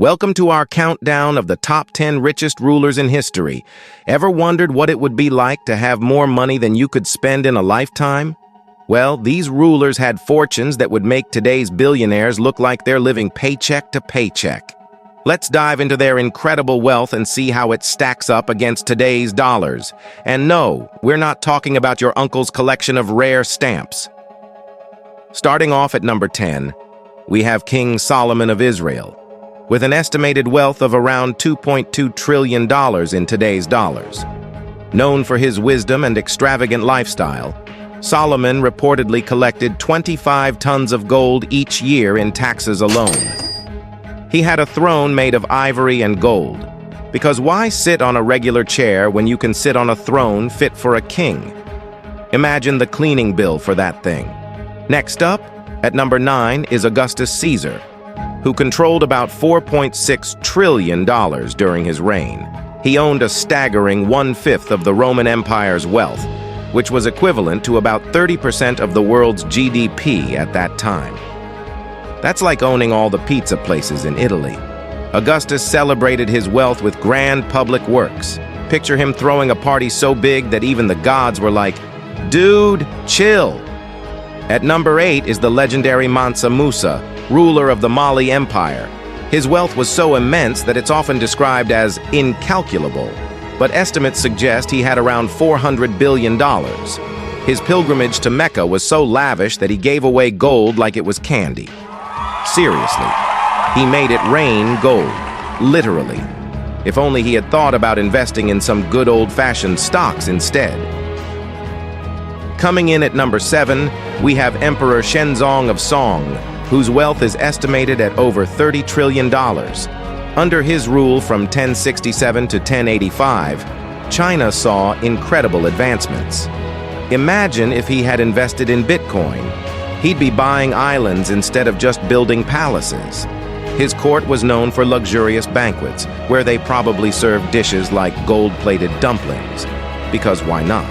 Welcome to our countdown of the top 10 richest rulers in history. Ever wondered what it would be like to have more money than you could spend in a lifetime? Well, these rulers had fortunes that would make today's billionaires look like they're living paycheck to paycheck. Let's dive into their incredible wealth and see how it stacks up against today's dollars. And no, we're not talking about your uncle's collection of rare stamps. Starting off at number 10, we have King Solomon of Israel, with an estimated wealth of around $2.2 trillion in today's dollars. Known for his wisdom and extravagant lifestyle, Solomon reportedly collected 25 tons of gold each year in taxes alone. He had a throne made of ivory and gold, because why sit on a regular chair when you can sit on a throne fit for a king? Imagine the cleaning bill for that thing. Next up, at number 9 is Augustus Caesar, who controlled about $4.6 trillion during his reign. He owned a staggering 1/5 of the Roman Empire's wealth, which was equivalent to about 30% of the world's GDP at that time. That's like owning all the pizza places in Italy. Augustus celebrated his wealth with grand public works. Picture him throwing a party so big that even the gods were like, "Dude, chill." At number 8 is the legendary Mansa Musa, ruler of the Mali Empire. His wealth was so immense that it's often described as incalculable, but estimates suggest he had around $400 billion. His pilgrimage to Mecca was so lavish that he gave away gold like it was candy. Seriously, he made it rain gold, literally. If only he had thought about investing in some good old-fashioned stocks instead. Coming in at number 7, we have Emperor Shenzong of Song, whose wealth is estimated at over $30 trillion. Under his rule from 1067 to 1085, China saw incredible advancements. Imagine if he had invested in Bitcoin. He'd be buying islands instead of just building palaces. His court was known for luxurious banquets, where they probably served dishes like gold-plated dumplings. Because why not?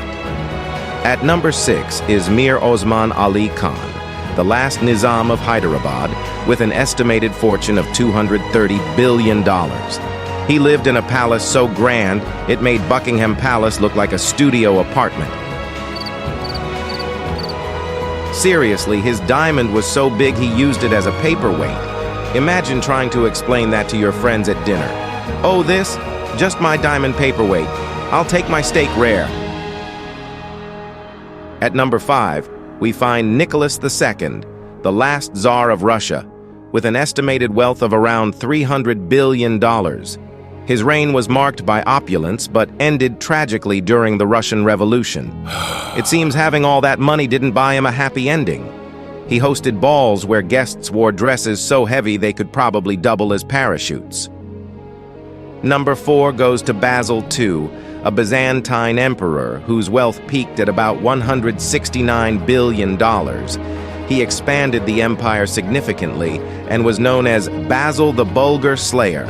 At number 6 is Mir Osman Ali Khan, the last Nizam of Hyderabad, with an estimated fortune of $230 billion. He lived in a palace so grand, it made Buckingham Palace look like a studio apartment. Seriously, his diamond was so big he used it as a paperweight. Imagine trying to explain that to your friends at dinner. "Oh, this? Just my diamond paperweight. I'll take my steak rare." At number 5, we find Nicholas II, the last Tsar of Russia, with an estimated wealth of around $300 billion. His reign was marked by opulence, but ended tragically during the Russian Revolution. It seems having all that money didn't buy him a happy ending. He hosted balls where guests wore dresses so heavy they could probably double as parachutes. Number 4 goes to Basil II, a Byzantine emperor whose wealth peaked at about $169 billion. He expanded the empire significantly and was known as Basil the Bulgar Slayer.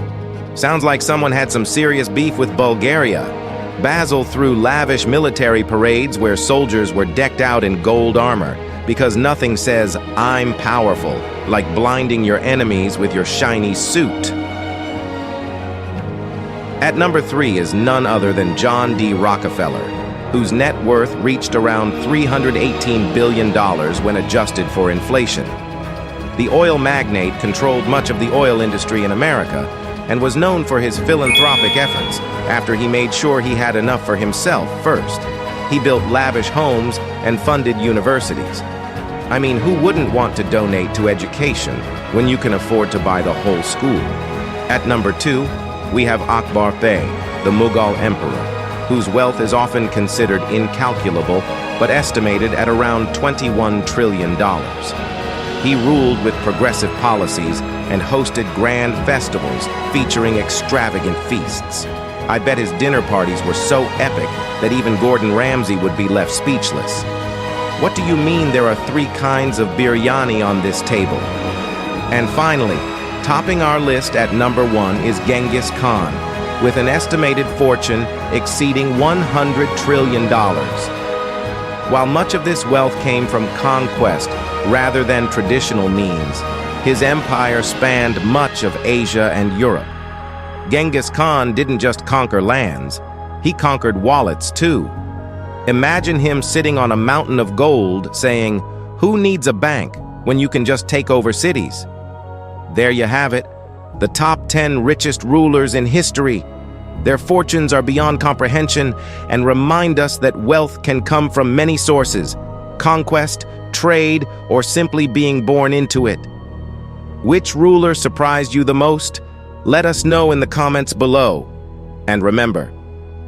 Sounds like someone had some serious beef with Bulgaria. Basil threw lavish military parades where soldiers were decked out in gold armor, because nothing says, "I'm powerful," like blinding your enemies with your shiny suit. At number 3 is none other than John D. Rockefeller, whose net worth reached around $318 billion when adjusted for inflation. The oil magnate controlled much of the oil industry in America and was known for his philanthropic efforts after he made sure he had enough for himself first. He built lavish homes and funded universities. I mean, who wouldn't want to donate to education when you can afford to buy the whole school? At number 2, we have Akbar Bey, the Mughal emperor, whose wealth is often considered incalculable, but estimated at around $21 trillion. He ruled with progressive policies and hosted grand festivals featuring extravagant feasts. I bet his dinner parties were so epic that even Gordon Ramsay would be left speechless. What do you mean there are 3 kinds of biryani on this table? And finally, topping our list at number 1 is Genghis Khan, with an estimated fortune exceeding $100 trillion. While much of this wealth came from conquest rather than traditional means, His empire spanned much of Asia and Europe. Genghis Khan didn't just conquer lands, he conquered wallets too. Imagine him sitting on a mountain of gold saying, "Who needs a bank when you can just take over cities?" There you have it, the top 10 richest rulers in history. Their fortunes are beyond comprehension and remind us that wealth can come from many sources: conquest, trade, or simply being born into it. Which ruler surprised you the most? Let us know in the comments below. And remember,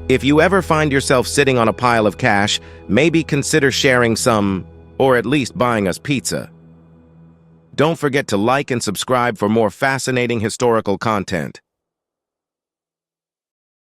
if you ever find yourself sitting on a pile of cash, maybe consider sharing some, or at least buying us pizza. Don't forget to like and subscribe for more fascinating historical content.